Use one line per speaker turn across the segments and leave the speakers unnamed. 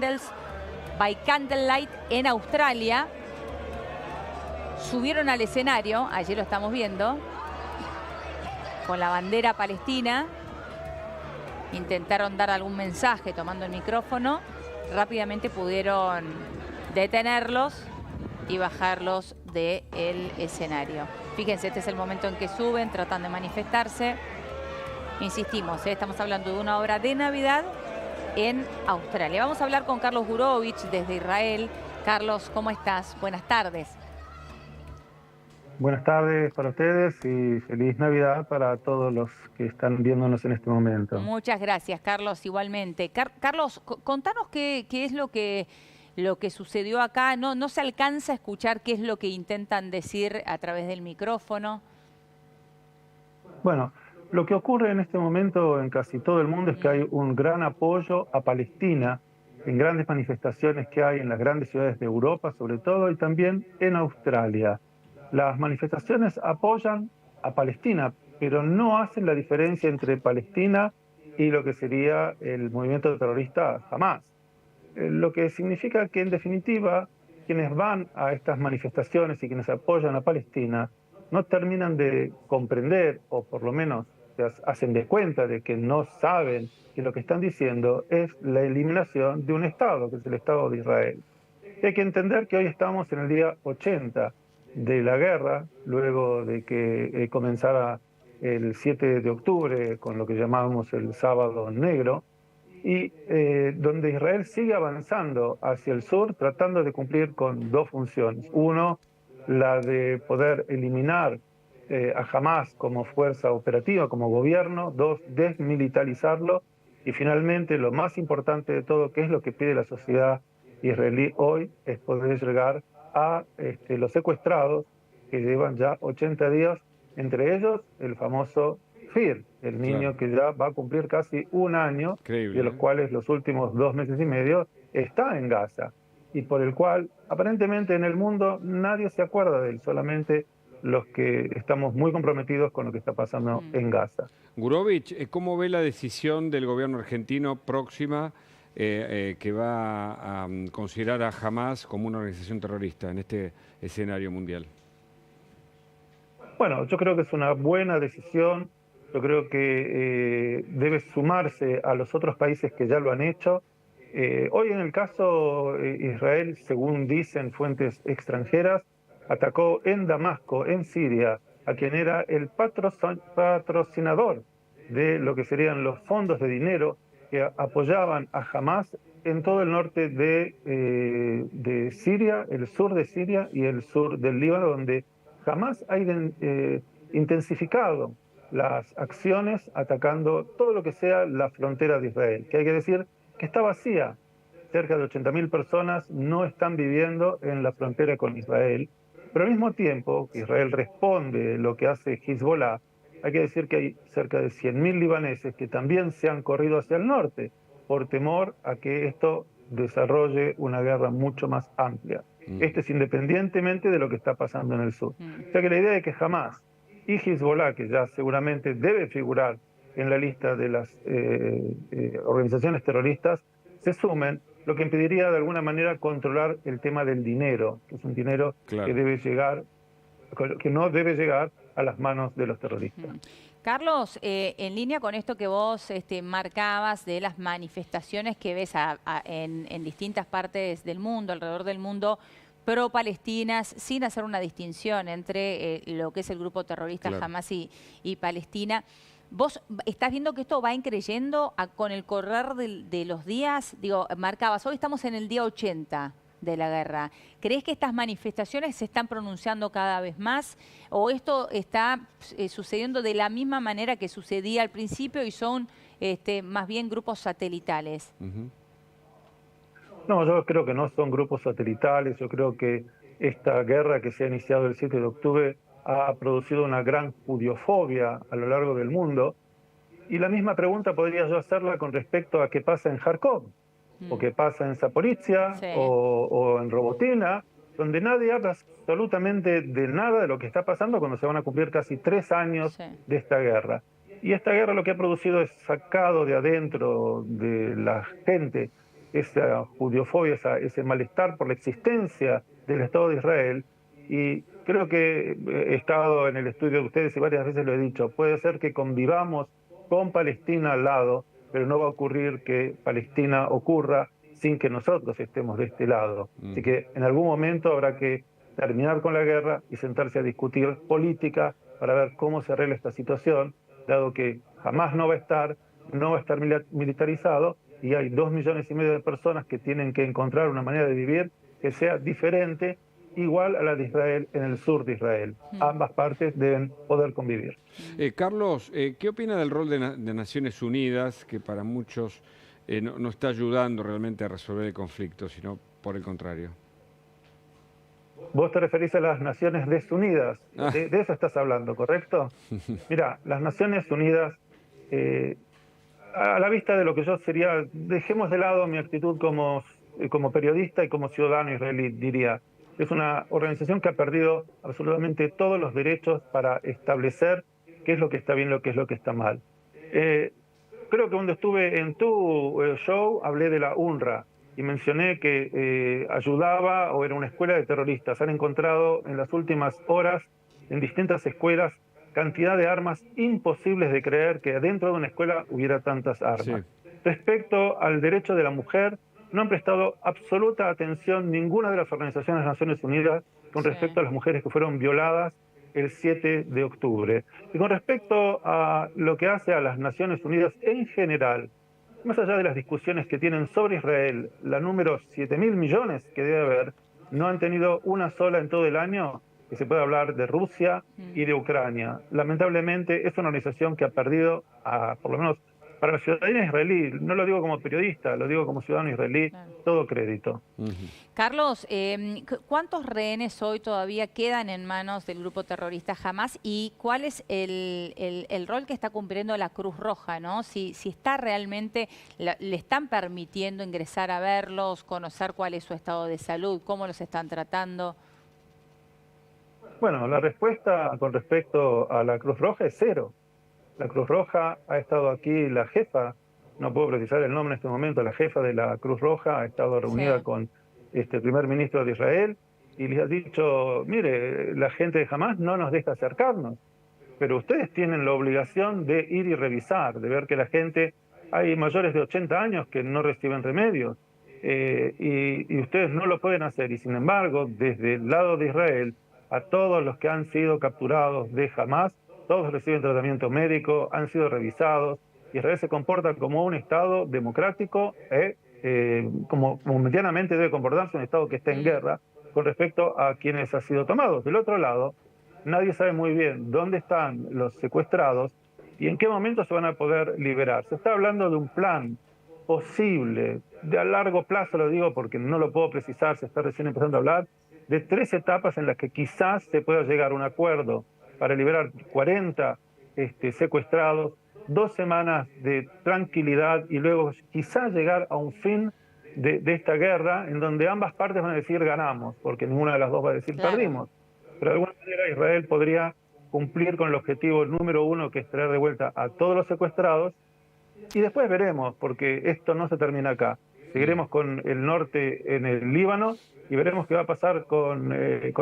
Candles by Candlelight en Australia. Subieron al escenario, allí lo estamos viendo, con la bandera palestina. Intentaron dar algún mensaje tomando el micrófono. Rápidamente pudieron detenerlos y bajarlos del escenario. Fíjense, este es el momento en que suben, tratan de manifestarse. Insistimos, estamos hablando de una obra de Navidad en Australia. Vamos a hablar con Carlos Gurovich desde Israel. Carlos, ¿cómo estás? Buenas tardes.
Buenas tardes para ustedes y feliz Navidad para todos los que están viéndonos en este momento.
Muchas gracias, Carlos, igualmente. Carlos, contanos qué es lo que sucedió acá. No se alcanza a escuchar qué es lo que intentan decir a través del micrófono.
Bueno, lo que ocurre en este momento en casi todo el mundo es que hay un gran apoyo a Palestina en grandes manifestaciones que hay en las grandes ciudades de Europa, sobre todo, y también en Australia. Las manifestaciones apoyan a Palestina, pero no hacen la diferencia entre Palestina y lo que sería el movimiento terrorista Hamás. Lo que significa que, en definitiva, quienes van a estas manifestaciones y quienes apoyan a Palestina no terminan de comprender, o por lo menos se hacen de cuenta de que no saben que lo que están diciendo es la eliminación de un Estado, que es el Estado de Israel. Y hay que entender que hoy estamos en el día 80 de la guerra, luego de que comenzara el 7 de octubre con lo que llamábamos el Sábado Negro, y donde Israel sigue avanzando hacia el sur tratando de cumplir con dos funciones. Uno, la de poder eliminar a Hamás como fuerza operativa, como gobierno. Dos, desmilitarizarlo. Y finalmente, lo más importante de todo, que es lo que pide la sociedad israelí hoy, es poder llegar a los secuestrados que llevan ya 80 días, entre ellos el famoso Fir, el niño que ya va a cumplir casi un año, de los cuales los últimos 2 meses y medio está en Gaza, y por el cual aparentemente en el mundo nadie se acuerda de él, solamente los que estamos muy comprometidos con lo que está pasando en Gaza.
Gurovich, ¿cómo ve la decisión del gobierno argentino próxima que va a considerar a Hamás como una organización terrorista en este escenario mundial?
Bueno, yo creo que es una buena decisión. Yo creo que debe sumarse a los otros países que ya lo han hecho. Hoy en el caso Israel, según dicen fuentes extranjeras, atacó en Damasco, en Siria, a quien era el patrocinador de lo que serían los fondos de dinero que apoyaban a Hamás en todo el norte de Siria, el sur de Siria y el sur del Líbano, donde Hamás ha intensificado las acciones atacando todo lo que sea la frontera de Israel, que hay que decir que está vacía. Cerca de 80.000 personas no están viviendo en la frontera con Israel, pero al mismo tiempo que Israel responde lo que hace Hezbollah, hay que decir que hay cerca de 100.000 libaneses que también se han corrido hacia el norte por temor a que esto desarrolle una guerra mucho más amplia. Esto es independientemente de lo que está pasando en el sur. O sea que la idea de que Hamás y Hezbollah, que ya seguramente debe figurar en la lista de las organizaciones terroristas, se sumen, lo que impediría de alguna manera controlar el tema del dinero, que es un dinero que debe llegar, que no debe llegar a las manos de los terroristas.
Carlos, en línea con esto que vos marcabas de las manifestaciones que ves en distintas partes del mundo, alrededor del mundo, pro-palestinas, sin hacer una distinción entre lo que es el grupo terrorista Hamás y Palestina, ¿vos estás viendo que esto va increyendo con el correr de los días? Digo, marcabas, hoy estamos en el día 80 de la guerra. ¿Crees que estas manifestaciones se están pronunciando cada vez más o esto está sucediendo de la misma manera que sucedía al principio y son más bien grupos satelitales?
No, yo creo que no son grupos satelitales. Yo creo que esta guerra que se ha iniciado el 7 de octubre ha producido una gran judiofobia a lo largo del mundo. Y la misma pregunta podría yo hacerla con respecto a qué pasa en Kharkov, o qué pasa en Zaporizhia, o en Robotina, donde nadie habla absolutamente de nada de lo que está pasando cuando se van a cumplir casi 3 años de esta guerra. Y esta guerra lo que ha producido es sacado de adentro de la gente esa judiofobia, ese malestar por la existencia del Estado de Israel. Y creo que he estado en el estudio de ustedes y varias veces lo he dicho, puede ser que convivamos con Palestina al lado, pero no va a ocurrir que Palestina ocurra sin que nosotros estemos de este lado. Así que en algún momento habrá que terminar con la guerra y sentarse a discutir política para ver cómo se arregla esta situación, dado que jamás no va a estar militarizado y hay 2,5 millones de personas que tienen que encontrar una manera de vivir que sea diferente, igual a la de Israel en el sur de Israel. Ambas partes deben poder convivir.
Carlos, ¿qué opina del rol de Naciones Unidas, que para muchos no está ayudando realmente a resolver el conflicto, sino por el contrario?
Vos te referís a las Naciones Desunidas, de eso estás hablando, ¿correcto? Mira, las Naciones Unidas, a la vista de lo que yo sería, dejemos de lado mi actitud como periodista y como ciudadano israelí, diría, es una organización que ha perdido absolutamente todos los derechos para establecer qué es lo que está bien, lo que es lo que está mal. Creo que cuando estuve en tu show hablé de la UNRWA y mencioné que ayudaba o era una escuela de terroristas. Han encontrado en las últimas horas en distintas escuelas cantidad de armas imposibles de creer que dentro de una escuela hubiera tantas armas. Sí. Respecto al derecho de la mujer, no han prestado absoluta atención ninguna de las organizaciones de las Naciones Unidas con respecto a las mujeres que fueron violadas el 7 de octubre. Y con respecto a lo que hace a las Naciones Unidas en general, más allá de las discusiones que tienen sobre Israel, la número 7.000 millones que debe haber, no han tenido una sola en todo el año que se pueda hablar de Rusia y de Ucrania. Lamentablemente es una organización que ha perdido, por lo menos para la ciudadanía israelí, no lo digo como periodista, lo digo como ciudadano israelí, todo crédito.
Carlos, ¿cuántos rehenes hoy todavía quedan en manos del grupo terrorista Hamás y cuál es el rol que está cumpliendo la Cruz Roja, ¿no? Si está realmente, le están permitiendo ingresar a verlos, conocer cuál es su estado de salud, cómo los están tratando.
Bueno, la respuesta con respecto a la Cruz Roja es cero. La Cruz Roja ha estado aquí, la jefa, no puedo precisar el nombre en este momento, la jefa de la Cruz Roja ha estado reunida con el primer ministro de Israel y les ha dicho, mire, la gente de Hamás no nos deja acercarnos, pero ustedes tienen la obligación de ir y revisar, de ver que la gente, hay mayores de 80 años que no reciben remedios y ustedes no lo pueden hacer y sin embargo, desde el lado de Israel, a todos los que han sido capturados de Hamás, todos reciben tratamiento médico, han sido revisados. Israel se comporta como un Estado democrático, como medianamente debe comportarse un Estado que está en guerra con respecto a quienes han sido tomados. Del otro lado, nadie sabe muy bien dónde están los secuestrados y en qué momento se van a poder liberar. Se está hablando de un plan posible, de a largo plazo, lo digo porque no lo puedo precisar, se está recién empezando a hablar, de 3 etapas en las que quizás se pueda llegar a un acuerdo para liberar 40 secuestrados, 2 semanas de tranquilidad y luego quizás llegar a un fin de esta guerra en donde ambas partes van a decir ganamos, porque ninguna de las dos va a decir perdimos. Pero de alguna manera Israel podría cumplir con el objetivo número 1, que es traer de vuelta a todos los secuestrados, y después veremos, porque esto no se termina acá. Seguiremos con el norte en el Líbano y veremos qué va a pasar con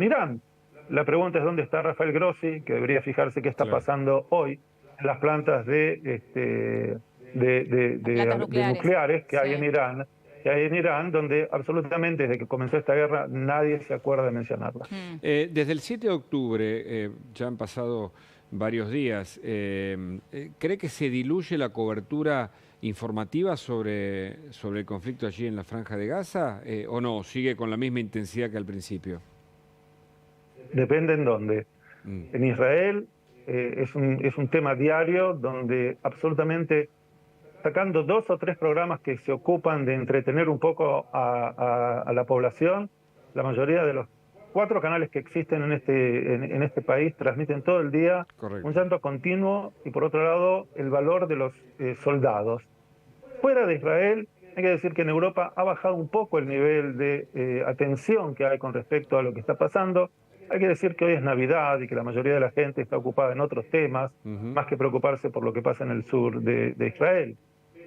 Irán. La pregunta es dónde está Rafael Grossi, que debería fijarse qué está pasando hoy en las plantas de nucleares que hay en Irán, donde absolutamente desde que comenzó esta guerra nadie se acuerda de mencionarla.
Desde el 7 de octubre, ya han pasado varios días, ¿cree que se diluye la cobertura informativa sobre el conflicto allí en la Franja de Gaza o no? ¿Sigue con la misma intensidad que al principio?
Depende en dónde. En Israel es un tema diario donde absolutamente, sacando 2 o 3 programas que se ocupan de entretener un poco a la población, la mayoría de los 4 canales que existen en este país transmiten todo el día un llanto continuo y por otro lado el valor de los soldados. Fuera de Israel, hay que decir que en Europa ha bajado un poco el nivel de atención que hay con respecto a lo que está pasando. Hay que decir que hoy es Navidad y que la mayoría de la gente está ocupada en otros temas, más que preocuparse por lo que pasa en el sur de Israel.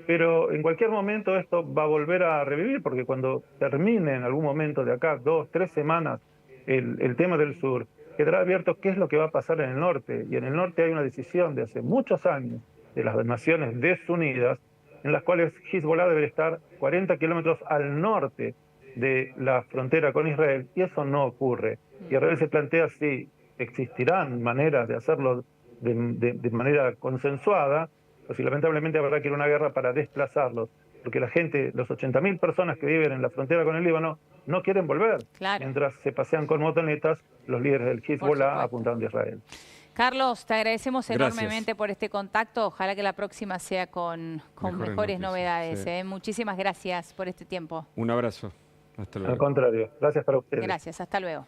pero en cualquier momento esto va a volver a revivir, porque cuando termine en algún momento de acá, 2, 3 semanas, el tema del sur, quedará abierto qué es lo que va a pasar en el norte. Y en el norte hay una decisión de hace muchos años de las Naciones Desunidas, en las cuales Hezbollah debe estar 40 kilómetros al norte de la frontera con Israel, y eso no ocurre. Y Israel se plantea si existirán maneras de hacerlo de manera consensuada, o si lamentablemente habrá que ir a una guerra para desplazarlos, porque la gente, los 80.000 personas que viven en la frontera con el Líbano, no quieren volver,
Claro.
mientras se pasean con motonetas los líderes del Hezbollah apuntando a Israel.
Carlos, te agradecemos
Gracias.
enormemente por este contacto. Ojalá que la próxima sea con mejores novedades.
Sí.
Muchísimas gracias por este tiempo.
Un abrazo. Hasta luego.
Al contrario, gracias para ustedes.
Gracias, hasta luego.